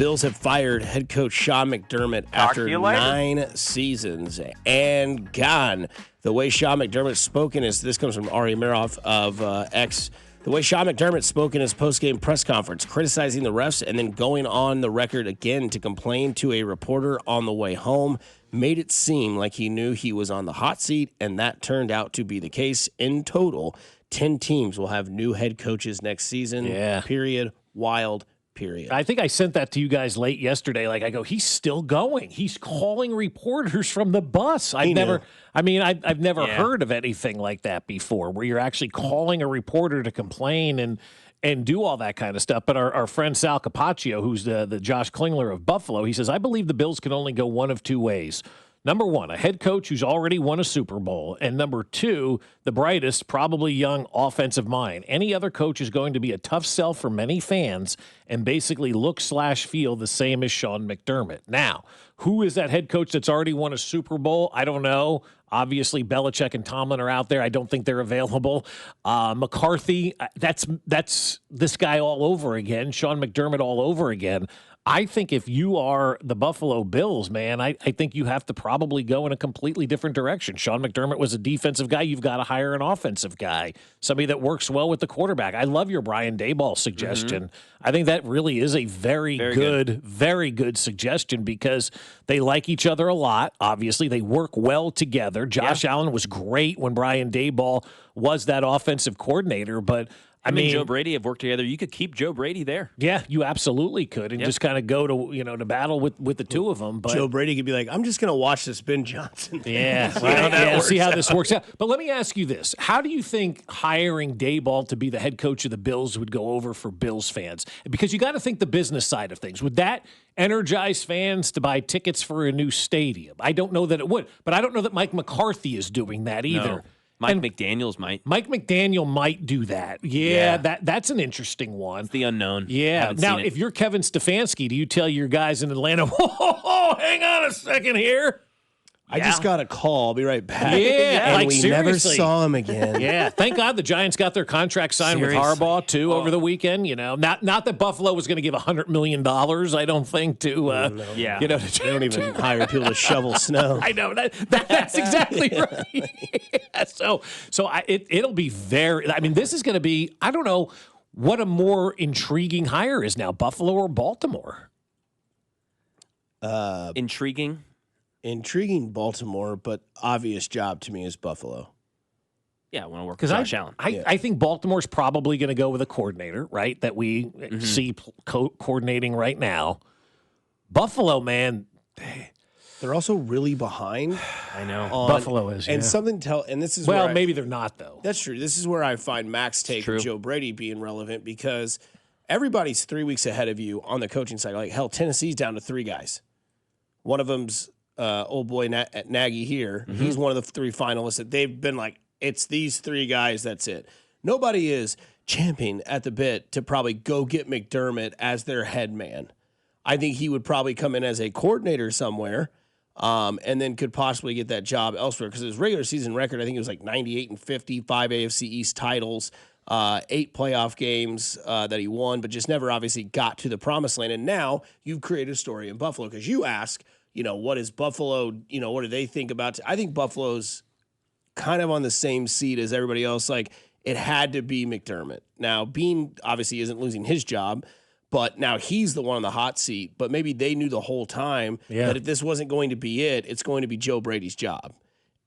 Bills have fired head coach Sean McDermott after 9 seasons and gone. The way Sean McDermott spoken is, this comes from Ari Meroff of X. The way Sean McDermott spoke in his post-game press conference, criticizing the refs and then going on the record again to complain to a reporter on the way home, made it seem like he knew he was on the hot seat, and that turned out to be the case. In total, 10 teams will have new head coaches next season. Yeah. Period. Wild. Period. I think I sent that to you guys late yesterday. Like, I go, he's still going. He's calling reporters from the bus. I've never heard of anything like that before, where you're actually calling a reporter to complain and do all that kind of stuff. But our friend Sal Capaccio, who's the Josh Klingler of Buffalo, he says, I believe the Bills can only go one of two ways. Number one, a head coach who's already won a Super Bowl. And number two, the brightest, probably young offensive mind. Any other coach is going to be a tough sell for many fans and basically look/feel the same as Sean McDermott. Now, who is that head coach that's already won a Super Bowl? I don't know. Obviously, Belichick and Tomlin are out there. I don't think they're available. McCarthy, that's this guy all over again. Sean McDermott all over again. I think if you are the Buffalo Bills, man, I think you have to probably go in a completely different direction. Sean McDermott was a defensive guy. You've got to hire an offensive guy, somebody that works well with the quarterback. I love your Brian Daboll suggestion. Mm-hmm. I think that really is a very good suggestion because they like each other a lot. Obviously, they work well together. Josh Allen was great when Brian Daboll was that offensive coordinator, but I mean, Joe Brady have worked together. You could keep Joe Brady there. Yeah, you absolutely could, and just kind of go to battle with the two of them. But Joe Brady could be like, I'm just going to watch this Ben Johnson. See how this works out. But let me ask you this: how do you think hiring Daboll to be the head coach of the Bills would go over for Bills fans? Because you got to think the business side of things. Would that energize fans to buy tickets for a new stadium? I don't know that it would, but I don't know that Mike McCarthy is doing that either. No. Mike McDaniels might. Mike McDaniel might do that. Yeah. That's an interesting one. It's the unknown. Yeah. Now, if you're Kevin Stefanski, do you tell your guys in Atlanta, whoa, hang on a second here? I just got a call. I'll be right back. Yeah, and we never saw him again. Yeah, thank God the Giants got their contract signed with Harbaugh too over the weekend. You know, not that Buffalo was going to give $100 million. I don't think to. They don't even hire people to shovel snow. I know that's exactly right. It'll be very. I mean, this is going to be. I don't know what a more intriguing hire is now, Buffalo or Baltimore. Intriguing Baltimore, but obvious job to me is Buffalo. Yeah, I want to work with Josh Allen. I think Baltimore's probably going to go with a coordinator, right, that we see coordinating right now. Buffalo, man, they're also really behind. I know. Buffalo is, and this is where maybe they're not though. That's true. This is where I find Mac's take of Joe Brady being relevant because everybody's 3 weeks ahead of you on the coaching side. Like hell, Tennessee's down to 3 guys. One of them's old boy Nagy here. Mm-hmm. He's one of the 3 finalists that they've been like, it's these 3 guys, that's it. Nobody is champing at the bit to probably go get McDermott as their head man. I think he would probably come in as a coordinator somewhere and then could possibly get that job elsewhere because his regular season record, I think it was like 98-50, 5 AFC East titles, 8 playoff games that he won, but just never obviously got to the promised land. And now you've created a story in Buffalo because you ask, what is Buffalo, what do they think about? I think Buffalo's kind of on the same seat as everybody else. Like, it had to be McDermott. Now, Bean obviously isn't losing his job, but now he's the one on the hot seat. But maybe they knew the whole time that if this wasn't going to be it, it's going to be Joe Brady's job.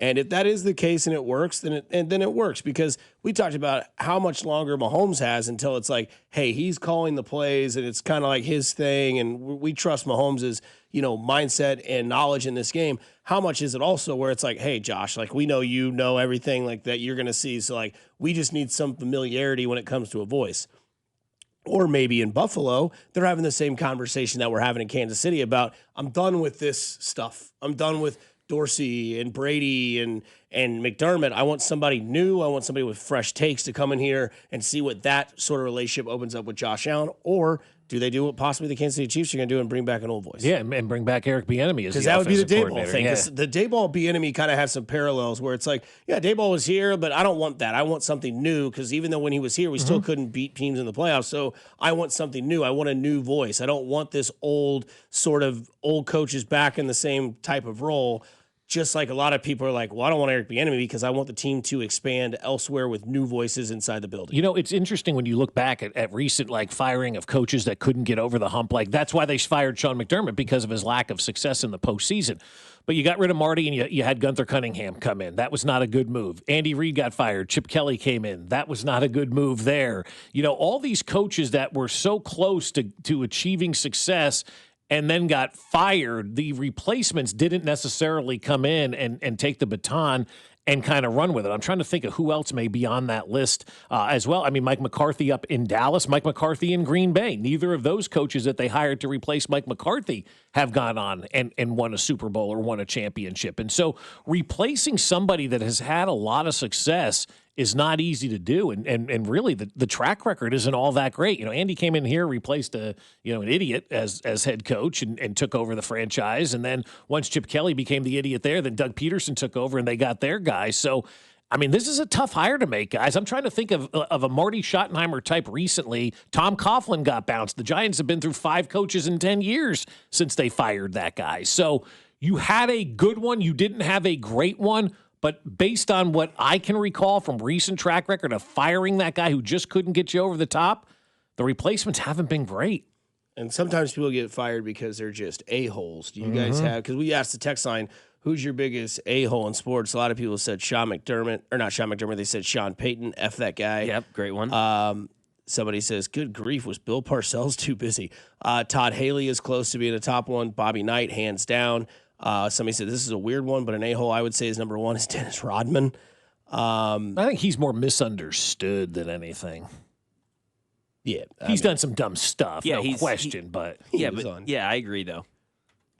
And if that is the case and it works, then it works because we talked about how much longer Mahomes has until it's like, hey, he's calling the plays and it's kind of like his thing, and we trust Mahomes' mindset and knowledge in this game. How much is it also where it's like, hey, Josh, like we know you know everything like that you're going to see, so like we just need some familiarity when it comes to a voice. Or maybe in Buffalo, they're having the same conversation that we're having in Kansas City about, I'm done with this stuff. I'm done with Dorsey and Brady and McDermott. I want somebody new. I want somebody with fresh takes to come in here and see what that sort of relationship opens up with Josh Allen. Or Do they do what possibly the Kansas City Chiefs are going to do and bring back an old voice? Yeah, and bring back Eric Bieniemy as the offensive coordinator. Because that would be the Daboll thing. Because the Daboll Bieniemy kind of has some parallels where it's like, yeah, Daboll was here, but I don't want that. I want something new because even though when he was here, we still couldn't beat teams in the playoffs. So I want something new. I want a new voice. I don't want this old coaches back in the same type of role. Just like a lot of people are like, well, I don't want Eric Bieniemy because I want the team to expand elsewhere with new voices inside the building. You know, it's interesting when you look back at recent firing of coaches that couldn't get over the hump. That's why they fired Sean McDermott because of his lack of success in the postseason. But you got rid of Marty and you had Gunther Cunningham come in. That was not a good move. Andy Reid got fired. Chip Kelly came in. That was not a good move there. You know, all these coaches that were so close to achieving success and then got fired, the replacements didn't necessarily come in and take the baton and kind of run with it. I'm trying to think of who else may be on that list as well. I mean, Mike McCarthy up in Dallas, Mike McCarthy in Green Bay. Neither of those coaches that they hired to replace Mike McCarthy have gone on and won a Super Bowl or won a championship. And so replacing somebody that has had a lot of success is not easy to do. And really the track record isn't all that great. You know, Andy came in here, replaced an idiot as head coach and took over the franchise. And then once Chip Kelly became the idiot there, then Doug Peterson took over and they got their guys. So, I mean, this is a tough hire to make, guys. I'm trying to think of a Marty Schottenheimer type recently. Tom Coughlin got bounced. The Giants have been through 5 coaches in 10 years since they fired that guy. So you had a good one. You didn't have a great one. But based on what I can recall from recent track record of firing that guy who just couldn't get you over the top, the replacements haven't been great. And sometimes people get fired because they're just a-holes. Do you guys have – because we asked the text line, who's your biggest a-hole in sports? A lot of people said Sean McDermott – or not Sean McDermott. They said Sean Payton. F that guy. Yep, great one. Somebody says, good grief, was Bill Parcells too busy? Todd Haley is close to being a top one. Bobby Knight, hands down. Somebody said this is a weird one, but an a-hole I would say is number 1 is Dennis Rodman. I think he's more misunderstood than anything. Yeah, he's done some dumb stuff, no question. But I agree though.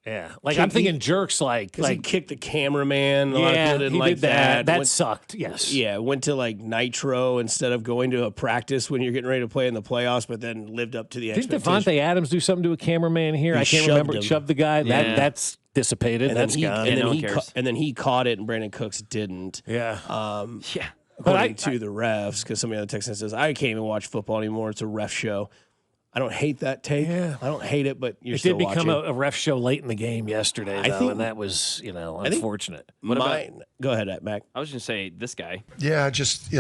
Yeah, I'm thinking jerks like he kicked the cameraman. A lot of people didn't he like did that. That sucked. Yes. Yeah, went to Nitro instead of going to a practice when you're getting ready to play in the playoffs, but then lived up to the expectations. Didn't Devontae Adams do something to a cameraman here? I can't remember. Shoved the guy. Yeah. That's dissipated. And that's gone. And then he caught it, and Brandon Cooks didn't. Yeah. According to the refs, because somebody on the text line says, I can't even watch football anymore. It's a ref show. I don't hate that take. Yeah. I don't hate it, but you're still watching. It did become a ref show late in the game yesterday, and that was, unfortunate. Go ahead, Mac. I was going to say this guy. Yeah, just,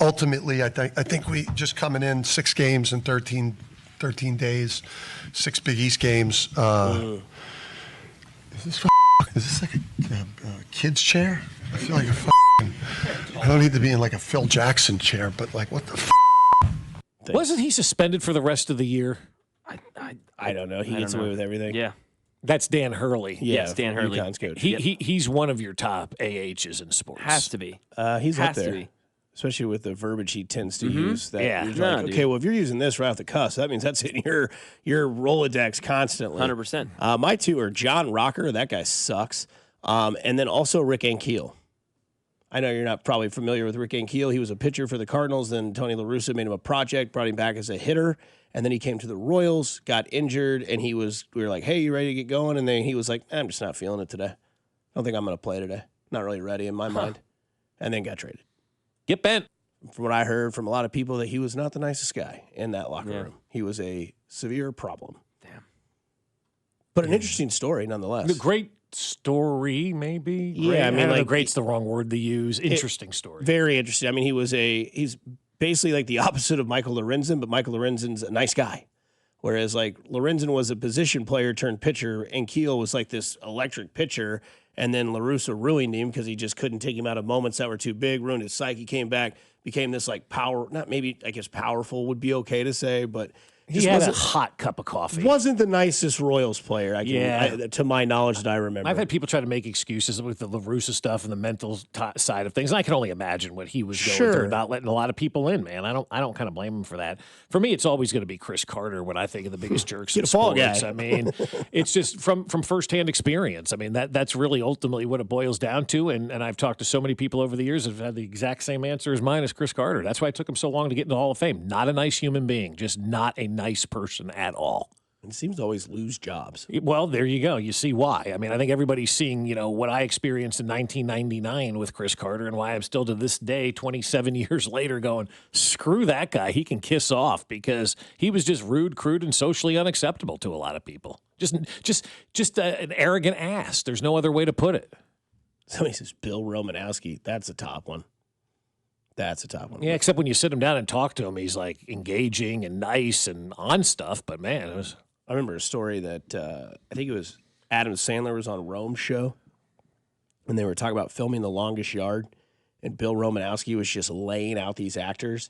ultimately, I think we just coming in 6 games in 13 days, 6 Big East games. Is this like a kid's chair? I feel like I don't need to be in like a Phil Jackson chair, but like what the Wasn't he suspended for the rest of the year? I don't know. He gets away with everything. Yeah. That's Dan Hurley. Yeah, yes, Dan Hurley. UConn's coach. He's one of your top AHs in sports. Has to be. He's up there. To be. Especially with the verbiage he tends to use. Okay, well, if you're using this right off the cuff, that means that's in your Rolodex constantly. 100%. My 2 are John Rocker. That guy sucks. And then also Rick Ankiel. I know you're not probably familiar with Rick Ankiel. He was a pitcher for the Cardinals. Then Tony La Russa made him a project, brought him back as a hitter. And then he came to the Royals, got injured, and we were like, hey, you ready to get going? And then he was like, I'm just not feeling it today. I don't think I'm going to play today. Not really ready in my mind. And then got traded. Get bent. From what I heard from a lot of people, that he was not the nicest guy in that locker room. He was a severe problem. Damn. But an interesting story nonetheless. The great story, maybe. Yeah, I mean, great's the wrong word to use. Interesting story. Very interesting. I mean, he's basically like the opposite of Michael Lorenzen, but Michael Lorenzen's a nice guy. Whereas Lorenzen was a position player turned pitcher, and Keel was like this electric pitcher, and then La Russa ruined him because he just couldn't take him out of moments that were too big, ruined his psyche, came back, became this powerful would be okay to say, but He had a hot cup of coffee. Wasn't the nicest Royals player, to my knowledge, that I remember. I've had people try to make excuses with the La Russa stuff and the mental side of things. And I can only imagine what he was going through, not letting a lot of people in, man. I don't kind of blame him for that. For me, it's always going to be Chris Carter when I think of the biggest jerks in sports. I mean, it's just from firsthand experience. I mean, that's really ultimately what it boils down to. And I've talked to so many people over the years that have had the exact same answer as mine as Chris Carter. That's why it took him so long to get into the Hall of Fame. Not a nice human being, just not a nice person at all. And seems to always lose jobs. Well, there you go. You see why. I mean, I think everybody's seeing, what I experienced in 1999 with Chris Carter and why I'm still to this day, 27 years later, going, screw that guy. He can kiss off because he was just rude, crude, and socially unacceptable to a lot of people. Just an arrogant ass. There's no other way to put it. Somebody says Bill Romanowski. That's a top one. That's a top one. Yeah, except when you sit him down and talk to him, he's like engaging and nice and on stuff. But man, it was. I remember a story that I think it was Adam Sandler was on Rome's show, and they were talking about filming The Longest Yard, and Bill Romanowski was just laying out these actors,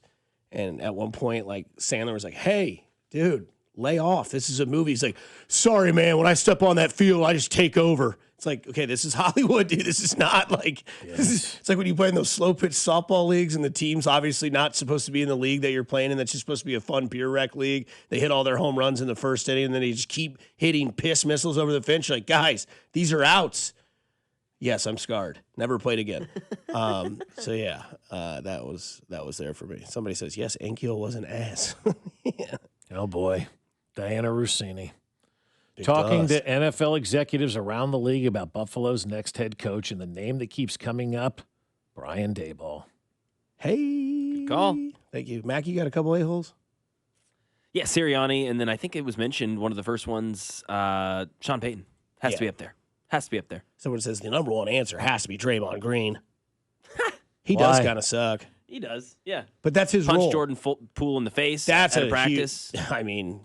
and at one point, like Sandler was like, "Hey, dude, lay off. This is a movie." He's like, "Sorry, man. When I step on that field, I just take over." It's like, okay, this is Hollywood, dude. This is not like, it's like when you play in those slow pitch softball leagues and the team's obviously not supposed to be in the league that you're playing in. That's just supposed to be a fun pure rec league. They hit all their home runs in the first inning and then they just keep hitting piss missiles over the fence. You're like, guys, these are outs. Yes, I'm scarred. Never played again. That was there for me. Somebody says, yes, Enkyo was an ass. Yeah. Oh, boy. Diana Rossini. Talking to NFL executives around the league about Buffalo's next head coach, and the name that keeps coming up, Brian Daboll. Hey. Good call. Thank you. Mac, you got a couple A-holes? Yeah, Sirianni, and then I think it was mentioned, one of the first ones, Sean Payton. Has to be up there. Has to be up there. Someone says the number one answer has to be Draymond Green. He does kind of suck. He does, yeah. But that's his role. Punch Jordan Poole in the face that's at a practice.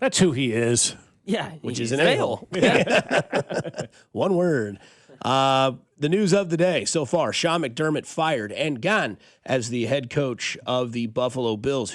That's who he is. Yeah, which is an a-hole. Yeah. One word. The news of the day so far, Sean McDermott fired and gone as the head coach of the Buffalo Bills.